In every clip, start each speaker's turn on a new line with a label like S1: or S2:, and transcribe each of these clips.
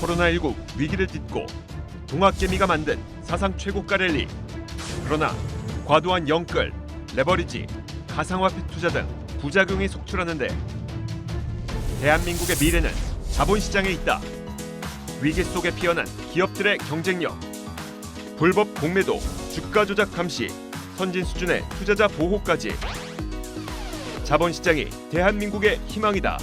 S1: 코로나19 위기를 딛고 동학개미가 만든 사상 최고가 랠리. 그러나 과도한 영끌, 레버리지, 가상화폐 투자 등 부작용이 속출하는데 대한민국의 미래는 자본시장에 있다. 위기 속에 피어난 기업들의 경쟁력, 불법 공매도, 주가 조작 감시, 선진 수준의 투자자 보호까지. 자본시장이 대한민국의 희망이다.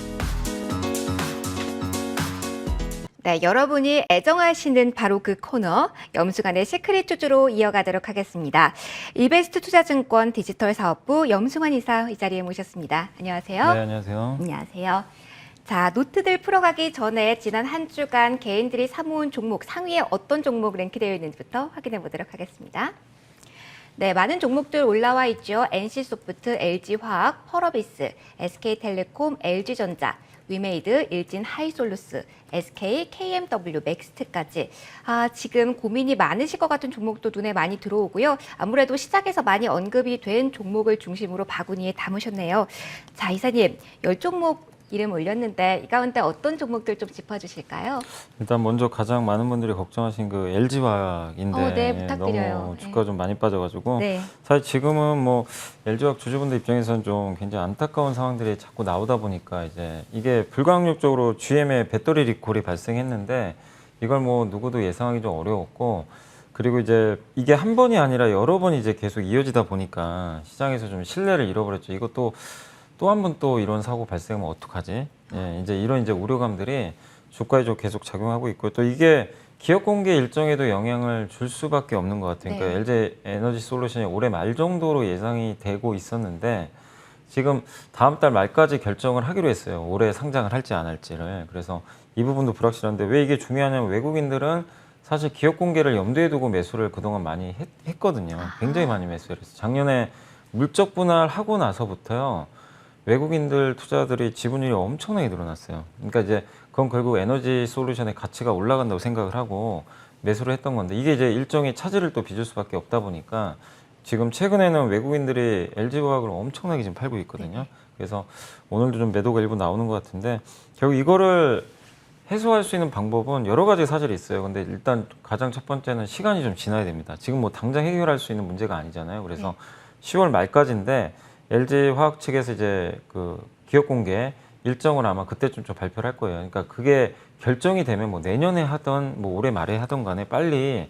S2: 네, 여러분이 애정하시는 바로 그 코너 염승환의 시크릿 주주로 이어가도록 하겠습니다. 이베스트 투자증권 디지털 사업부 염승환 이사 이 자리에 모셨습니다. 안녕하세요.
S3: 네, 안녕하세요.
S2: 안녕하세요. 자, 노트들 풀어가기 전에 지난 한 주간 개인들이 사모은 종목 상위에 어떤 종목 랭크되어 있는지부터 확인해 보도록 하겠습니다. 네, 많은 종목들 올라와 있죠. NC소프트, LG화학, 펄어비스, SK텔레콤, LG전자, 위메이드, 일진 하이솔루스, SK, KMW, 맥스트까지. 지금 고민이 많으실 것 같은 종목도 눈에 많이 들어오고요. 아무래도 시작에서 많이 언급이 된 종목을 중심으로 바구니에 담으셨네요. 자, 이사님, 10종목 이름 올렸는데 이 가운데 어떤 종목들 좀 짚어주실까요?
S3: 일단 먼저 가장 많은 분들이 걱정하신 그 LG화학인데
S2: 네, 부탁드려요.
S3: 너무 주가
S2: 네.
S3: 좀 많이 빠져가지고
S2: 네.
S3: 사실 지금은 뭐 LG화학 주주분들 입장에서는 좀 굉장히 안타까운 상황들이 자꾸 나오다 보니까 이제 이게 불가항력적으로 GM의 배터리 리콜이 발생했는데 이걸 뭐 누구도 예상하기 좀 어려웠고 그리고 이제 이게 한 번이 아니라 여러 번 이제 계속 이어지다 보니까 시장에서 좀 신뢰를 잃어버렸죠. 이것도 또 한 번 또 이런 사고 발생하면 어떡하지? 예, 이제 이런 이제 우려감들이 주가에 좀 계속 작용하고 있고 또 이게 기업 공개 일정에도 영향을 줄 수밖에 없는 것 같아요. 그러니까 LG 에너지 솔루션이 올해 말 정도로 예상이 되고 있었는데 지금 다음 달 말까지 결정을 하기로 했어요. 올해 상장을 할지 안 할지를. 그래서 이 부분도 불확실한데 왜 이게 중요하냐면 외국인들은 사실 기업 공개를 염두에 두고 매수를 그동안 많이 했거든요. 굉장히 많이 매수를 했어요. 작년에 물적 분할하고 나서부터요. 외국인들 투자들이 지분율이 엄청나게 늘어났어요. 그러니까 이제 그건 결국 에너지 솔루션의 가치가 올라간다고 생각을 하고 매수를 했던 건데 이게 이제 일종의 차질을 또 빚을 수밖에 없다 보니까 지금 최근에는 외국인들이 LG화학을 엄청나게 지금 팔고 있거든요. 그래서 오늘도 좀 매도가 일부 나오는 것 같은데 결국 이거를 해소할 수 있는 방법은 여러 가지 사실이 있어요. 근데 일단 가장 첫 번째는 시간이 좀 지나야 됩니다. 지금 뭐 당장 해결할 수 있는 문제가 아니잖아요. 그래서 10월 말까지인데 LG화학 측에서 이제 그 기업 공개 일정을 아마 그때쯤 좀 발표를 할 거예요. 그러니까 그게 결정이 되면 뭐 내년에 하던 뭐 올해 말에 하던 간에 빨리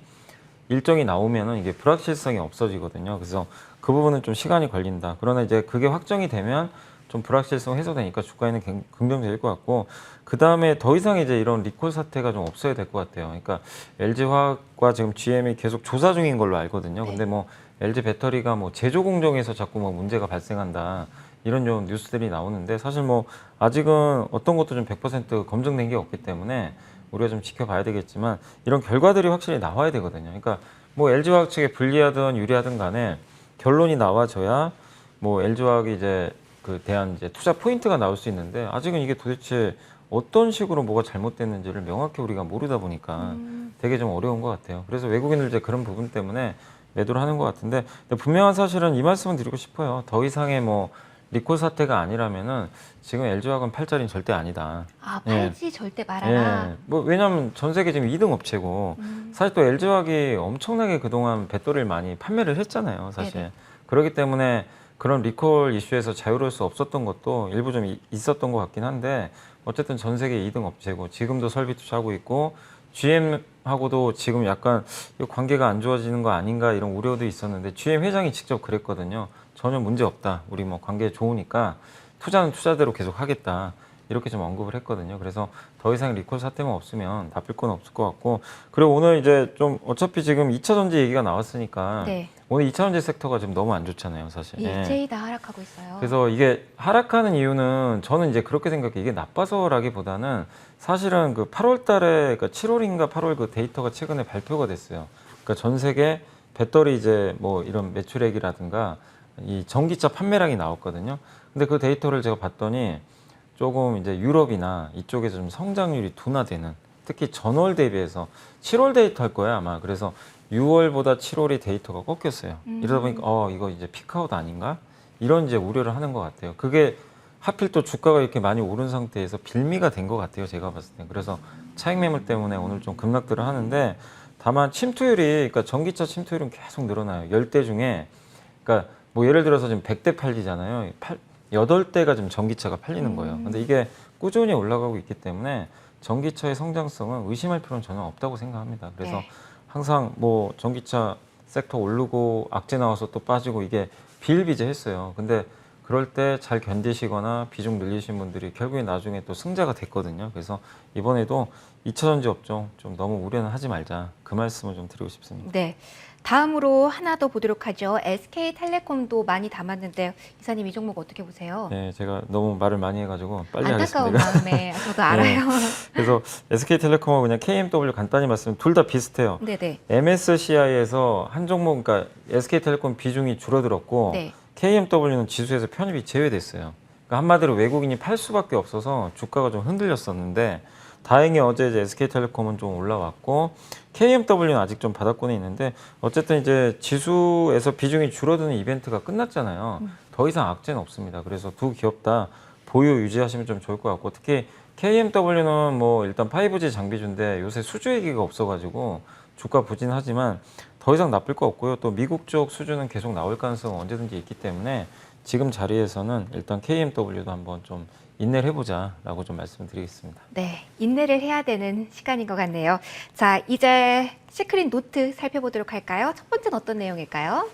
S3: 일정이 나오면은 이게 불확실성이 없어지거든요. 그래서 그 부분은 좀 시간이 걸린다. 그러나 이제 그게 확정이 되면 좀 불확실성 해소되니까 주가에는 긍정적일 것 같고 그 다음에 더 이상 이제 이런 리콜 사태가 좀 없어야 될 것 같아요. 그러니까 LG화학과 지금 GM이 계속 조사 중인 걸로 알거든요. 근데 뭐 LG 배터리가 뭐 제조 공정에서 자꾸 뭐 문제가 발생한다 이런 좀 뉴스들이 나오는데 사실 뭐 아직은 어떤 것도 좀 100% 검증된 게 없기 때문에 우리가 좀 지켜봐야 되겠지만 이런 결과들이 확실히 나와야 되거든요. 그러니까 뭐 LG화학 측에 불리하든 유리하든 간에 결론이 나와져야 뭐 LG화학이 이제 그 대한 이제 투자 포인트가 나올 수 있는데 아직은 이게 도대체 어떤 식으로 뭐가 잘못됐는지를 명확히 우리가 모르다 보니까 되게 좀 어려운 것 같아요. 그래서 외국인들 이제 그런 부분 때문에 매도를 하는 것 같은데 분명한 사실은 이 말씀은 드리고 싶어요. 더 이상의 뭐 리콜 사태가 아니라면은 지금 LG화학은 팔 자리는 절대 아니다.
S2: 팔지 절대 말아라.
S3: 예. 뭐 왜냐하면 전 세계 지금 2등 업체고 사실 또 LG화학이 엄청나게 그동안 배터리를 많이 판매를 했잖아요. 사실.
S2: 네네.
S3: 그렇기 때문에 그런 리콜 이슈에서 자유로울 수 없었던 것도 일부 좀 있었던 것 같긴 한데 어쨌든 전 세계 2등 업체고 지금도 설비 투자하고 있고 GM하고도 지금 약간 관계가 안 좋아지는 거 아닌가 이런 우려도 있었는데 GM 회장이 직접 그랬거든요. 전혀 문제 없다. 우리 뭐 관계 좋으니까 투자는 투자대로 계속 하겠다. 이렇게 좀 언급을 했거든요. 그래서 더 이상 리콜 사태만 없으면 나쁠 건 없을 것 같고 그리고 오늘 이제 좀 어차피 지금 2차 전지 얘기가 나왔으니까 오늘 2차 전지 섹터가 지금 너무 안 좋잖아요, 사실.
S2: 일제히 다 하락하고 있어요.
S3: 그래서 이게 하락하는 이유는 저는 이제 그렇게 생각해요. 이게 나빠서라기보다는 사실은 그 8월 달에 그러니까 7월인가 8월 그 데이터가 최근에 발표가 됐어요. 그러니까 전 세계 배터리 이제 뭐 이런 매출액이라든가 이 전기차 판매량이 나왔거든요. 근데 그 데이터를 제가 봤더니 조금 이제 유럽이나 이쪽에서 좀 성장률이 둔화되는 특히 전월 대비해서 7월 데이터일 거예요 아마. 그래서 6월보다 7월이 데이터가 꺾였어요. 이러다 보니까 이거 이제 피크아웃 아닌가? 이런 이제 우려를 하는 것 같아요. 그게 하필 또 주가가 이렇게 많이 오른 상태에서 빌미가 된 것 같아요. 제가 봤을 때. 그래서 차익 매물 때문에 오늘 좀 급락들을 하는데 다만 침투율이 그러니까 전기차 침투율은 계속 늘어나요. 10대 중에 그러니까 뭐 예를 들어서 지금 100대 팔리잖아요. 8대가 지금 전기차가 팔리는 거예요. 근데 이게 꾸준히 올라가고 있기 때문에 전기차의 성장성은 의심할 필요는 전혀 없다고 생각합니다. 그래서
S2: 네.
S3: 항상 뭐 전기차 섹터 오르고 악재 나와서 또 빠지고 이게 비일비재했어요. 근데 그럴 때 잘 견디시거나 비중 늘리신 분들이 결국에 나중에 또 승자가 됐거든요. 그래서 이번에도 2차 전지 업종 좀 너무 우려는 하지 말자 그 말씀을 좀 드리고 싶습니다.
S2: 네. 다음으로 하나 더 보도록 하죠. SK텔레콤도 많이 담았는데 이사님 이 종목 어떻게 보세요?
S3: 네, 제가 너무 말을 많이 해가지고 빨리
S2: 안타까운
S3: 하겠습니다.
S2: 마음에 저도 알아요.
S3: 그래서 SK텔레콤하고 그냥 KMW 간단히 말씀드리면 둘 다 비슷해요.
S2: 네네.
S3: MSCI에서 한 종목, 그러니까 SK텔레콤 비중이 줄어들었고
S2: 네.
S3: KMW는 지수에서 편입이 제외됐어요. 그러니까 한마디로 외국인이 팔 수밖에 없어서 주가가 좀 흔들렸었는데 다행히 어제 이제 SK텔레콤은 좀 올라왔고 KMW는 아직 좀 바닥권에 있는데 어쨌든 이제 지수에서 비중이 줄어드는 이벤트가 끝났잖아요. 더 이상 악재는 없습니다. 그래서 두 기업 다 보유 유지하시면 좀 좋을 것 같고 특히 KMW는 뭐 일단 5G 장비주인데 요새 수주 얘기가 없어가지고 주가 부진하지만 더 이상 나쁠 거 없고요. 또 미국 쪽 수주는 계속 나올 가능성은 언제든지 있기 때문에 지금 자리에서는 일단 KMW도 한번 좀 인내를 해보자라고 좀 말씀드리겠습니다.
S2: 네, 인내를 해야 되는 시간인 것 같네요. 자, 이제 시크릿 노트 살펴보도록 할까요? 첫 번째는 어떤 내용일까요?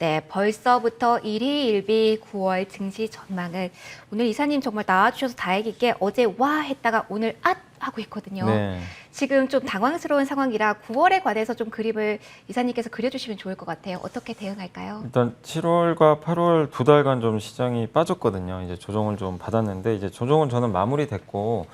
S2: 네, 벌써부터 1위 1비 9월 증시 전망을 오늘 이사님 정말 나와주셔서 다행이게 어제 와 했다가 오늘 앗 하고 있거든요.
S3: 네.
S2: 지금 좀 당황스러운 상황이라 9월에 관해서 좀 그림을 이사님께서 그려주시면 좋을 것 같아요. 어떻게 대응할까요?
S3: 일단 7월과 8월 두 달간 좀 시장이 빠졌거든요. 이제 조정을 좀 받았는데 이제 조정은 저는 마무리됐고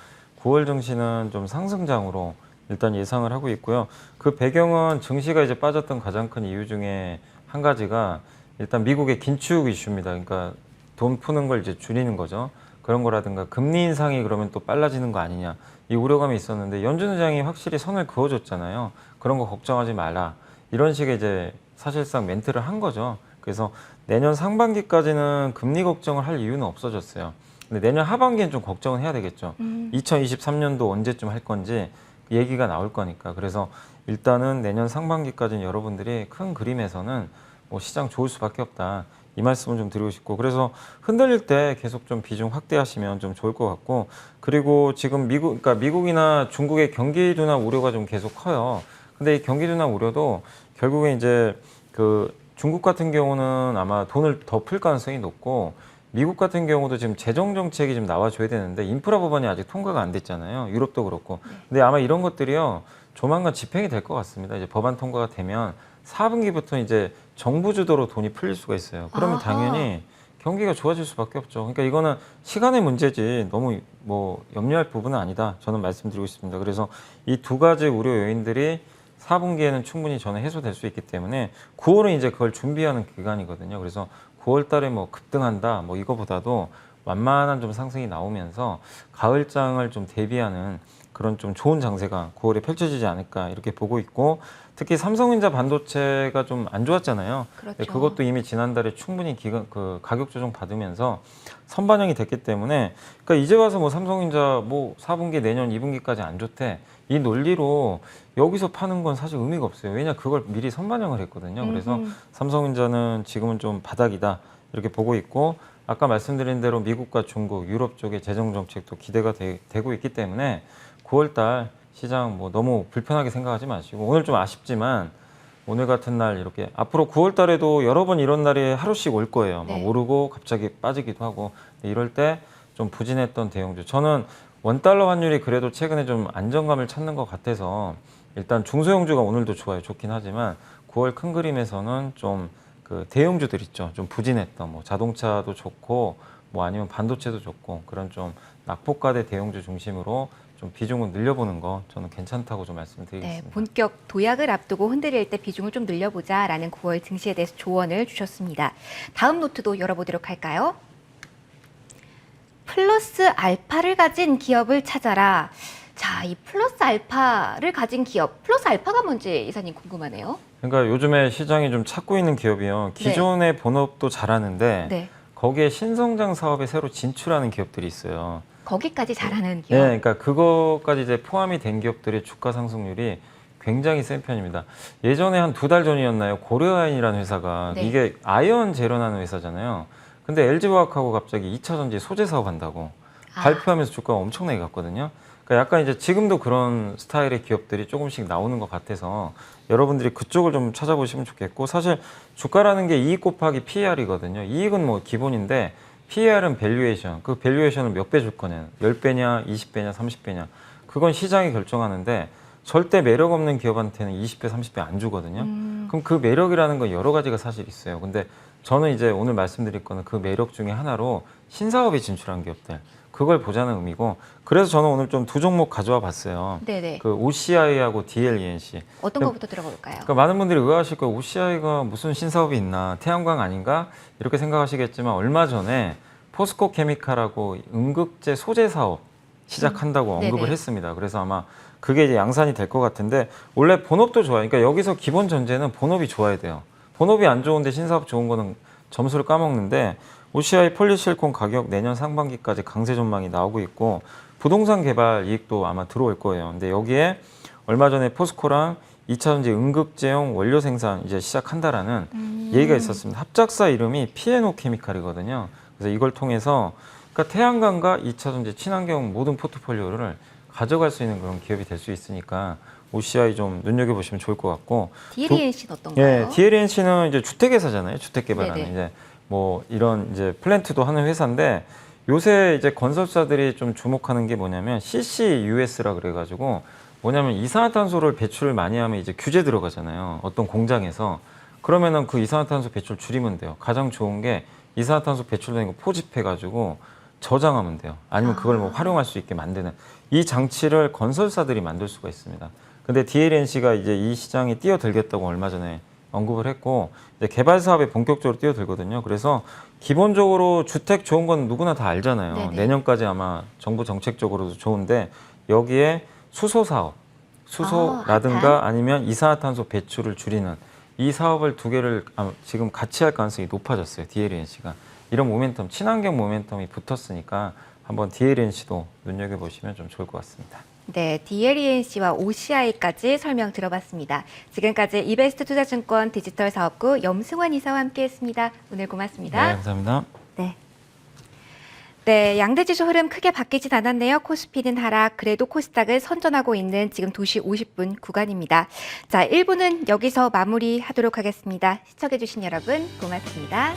S3: 9월 증시는 좀 상승장으로 일단 예상을 하고 있고요. 그 배경은 증시가 이제 빠졌던 가장 큰 이유 중에 한 가지가 일단 미국의 긴축 이슈입니다. 그러니까 돈 푸는 걸 이제 줄이는 거죠. 그런 거라든가 금리 인상이 그러면 또 빨라지는 거 아니냐 이 우려감이 있었는데 연준 의장이 확실히 선을 그어줬잖아요. 그런 거 걱정하지 말라 이런 식의 이제 사실상 멘트를 한 거죠. 그래서 내년 상반기까지는 금리 걱정을 할 이유는 없어졌어요. 근데 내년 하반기엔 좀 걱정은 해야 되겠죠. 2023년도 언제쯤 할 건지 얘기가 나올 거니까. 그래서 일단은 내년 상반기까지는 여러분들이 큰 그림에서는 뭐 시장 좋을 수밖에 없다. 이 말씀을 좀 드리고 싶고 그래서 흔들릴 때 계속 좀 비중 확대하시면 좀 좋을 것 같고 그리고 지금 그러니까 미국이나 중국의 경기 둔화 우려가 좀 계속 커요. 근데 이 경기 둔화 우려도 결국에 이제 그 중국 같은 경우는 아마 돈을 더 풀 가능성이 높고 미국 같은 경우도 지금 재정 정책이 좀 나와줘야 되는데 인프라 법안이 아직 통과가 안 됐잖아요. 유럽도 그렇고. 근데 아마 이런 것들이요 조만간 집행이 될 것 같습니다. 이제 법안 통과가 되면 4분기부터 이제 정부 주도로 돈이 풀릴 수가 있어요. 그러면
S2: 아하.
S3: 당연히 경기가 좋아질 수밖에 없죠. 그러니까 이거는 시간의 문제지 너무 뭐 염려할 부분은 아니다. 저는 말씀드리고 싶습니다. 그래서 이 두 가지 우려 요인들이 4분기에는 충분히 저는 해소될 수 있기 때문에 9월은 이제 그걸 준비하는 기간이거든요. 그래서 9월 달에 뭐 급등한다 뭐 이거보다도 완만한 좀 상승이 나오면서 가을장을 좀 대비하는 그런 좀 좋은 장세가 9월에 펼쳐지지 않을까 이렇게 보고 있고 특히 삼성전자 반도체가 좀 안 좋았잖아요.
S2: 그렇죠.
S3: 그것도 이미 지난달에 충분히 그 가격 조정 받으면서 선반영이 됐기 때문에 그러니까 이제 와서 뭐 삼성전자 뭐 4분기 내년 2분기까지 안 좋대 이 논리로 여기서 파는 건 사실 의미가 없어요. 왜냐 그걸 미리 선반영을 했거든요. 그래서 삼성전자는 지금은 좀 바닥이다 이렇게 보고 있고 아까 말씀드린 대로 미국과 중국, 유럽 쪽의 재정 정책도 기대가 되고 있기 때문에 9월 달 시장 뭐 너무 불편하게 생각하지 마시고 오늘 좀 아쉽지만 오늘 같은 날 이렇게 앞으로 9월 달에도 여러 번 이런 날이 하루씩 올 거예요.
S2: 네.
S3: 막 오르고 갑자기 빠지기도 하고 이럴 때 좀 부진했던 대형주. 저는 원달러 환율이 그래도 최근에 좀 안정감을 찾는 것 같아서 일단 중소형주가 오늘도 좋아요. 좋긴 하지만 9월 큰 그림에서는 좀 그 대형주들 있죠. 좀 부진했던 뭐 자동차도 좋고 뭐 아니면 반도체도 좋고 그런 좀 낙폭과대 대형주 중심으로 좀 비중을 늘려보는 거 저는 괜찮다고 좀
S2: 네,
S3: 말씀드리겠습니다.
S2: 본격 도약을 앞두고 흔들릴 때 비중을 좀 늘려보자라는 9월 증시에 대해서 조언을 주셨습니다. 다음 노트도 열어보도록 할까요? 플러스 알파를 가진 기업을 찾아라. 자, 이 플러스 알파를 가진 기업, 플러스 알파가 뭔지 이사님 궁금하네요.
S3: 그러니까 요즘에 시장이 좀 찾고 있는 기업이요. 기존의 본업도 잘하는데
S2: 네.
S3: 거기에 신성장 사업에 새로 진출하는 기업들이 있어요.
S2: 거기까지 잘하는
S3: 네,
S2: 기업.
S3: 그러니까 그거까지 이제 포함이 된 기업들의 주가 상승률이 굉장히 센 편입니다. 예전에 한 2달 전이었나요? 고려아연이라는 회사가
S2: 네.
S3: 이게 아이언 재련하는 회사잖아요. 근데 LG화학하고 갑자기 2차 전지 소재 사업 한다고 발표하면서 주가가 엄청나게 갔거든요. 그러니까 약간 이제 지금도 그런 스타일의 기업들이 조금씩 나오는 것 같아서 여러분들이 그쪽을 좀 찾아보시면 좋겠고, 사실 주가라는 게 이익 곱하기 PER이거든요. 이익은 뭐 기본인데 PER은 밸류에이션. 그 밸류에이션을 몇 배 줄 거냐? 10배냐, 20배냐, 30배냐. 그건 시장이 결정하는데 절대 매력 없는 기업한테는 20배, 30배 안 주거든요. 그럼 그 매력이라는 건 여러 가지가 사실 있어요. 근데 저는 이제 오늘 말씀드릴 거는 그 매력 중에 하나로 신사업에 진출한 기업들. 그걸 보자는 의미고, 그래서 저는 오늘 좀 2종목 가져와 봤어요.
S2: 네네.
S3: 그 OCI하고 DLENC.
S2: 어떤 것부터 들어볼까요?
S3: 그러니까 많은 분들이 의아하실 거예요. OCI가 무슨 신사업이 있나, 태양광 아닌가 이렇게 생각하시겠지만, 얼마 전에 포스코 케미칼하고 음극재 소재 사업 시작한다고 언급을
S2: 네네.
S3: 했습니다. 그래서 아마 그게 이제 양산이 될 것 같은데, 원래 본업도 좋아요. 그러니까 여기서 기본 전제는 본업이 좋아야 돼요. 본업이 안 좋은데 신사업 좋은 거는 점수를 까먹는데, OCI 폴리실콘 가격 내년 상반기까지 강세 전망이 나오고 있고, 부동산 개발 이익도 아마 들어올 거예요. 근데 여기에 얼마 전에 포스코랑 2차 전지 음극재용 원료 생산 이제 시작한다라는 얘기가 있었습니다. 합작사 이름이 P&O 케미칼이거든요. 그래서 이걸 통해서 그러니까 태양광과 2차 전지 친환경 모든 포트폴리오를 가져갈 수 있는 그런 기업이 될 수 있으니까 OCI 좀 눈여겨보시면 좋을 것 같고.
S2: DLENC는 어떤가요?
S3: 예, DLNC는 이제 주택회사잖아요. 주택 개발하는
S2: 네네.
S3: 이제 뭐 이런 이제 플랜트도 하는 회사인데, 요새 이제 건설사들이 좀 주목하는 게 뭐냐면 CCUS라 그래가지고, 뭐냐면 이산화탄소를 배출을 많이 하면 이제 규제 들어가잖아요. 어떤 공장에서. 그러면은 그 이산화탄소 배출 줄이면 돼요. 가장 좋은 게 이산화탄소 배출되는 거 포집해가지고 저장하면 돼요. 아니면 그걸 뭐 활용할 수 있게 만드는 이 장치를 건설사들이 만들 수가 있습니다. 근데 DLNC가 이제 이 시장에 뛰어들겠다고 얼마 전에 언급을 했고, 이제 개발 사업에 본격적으로 뛰어들거든요. 그래서 기본적으로 주택 좋은 건 누구나 다 알잖아요.
S2: 네네.
S3: 내년까지 아마 정부 정책적으로도 좋은데, 여기에 수소 사업, 수소라든가 아니면 이산화탄소 배출을 줄이는 이 사업을 2개를 지금 같이 할 가능성이 높아졌어요. DLNC가. 이런 모멘텀, 친환경 모멘텀이 붙었으니까 한번 DLNC도 눈여겨보시면 좀 좋을 것 같습니다.
S2: 네, DLENC와 OCI까지 설명 들어봤습니다. 지금까지 이베스트 투자증권 디지털 사업부 염승환 이사와 함께했습니다. 오늘 고맙습니다.
S3: 네, 감사합니다.
S2: 네. 네, 양대지수 흐름 크게 바뀌진 않았네요. 코스피는 하락, 그래도 코스닥을 선전하고 있는 지금 2시 50분 구간입니다. 자, 1부는 여기서 마무리하도록 하겠습니다. 시청해주신 여러분 고맙습니다.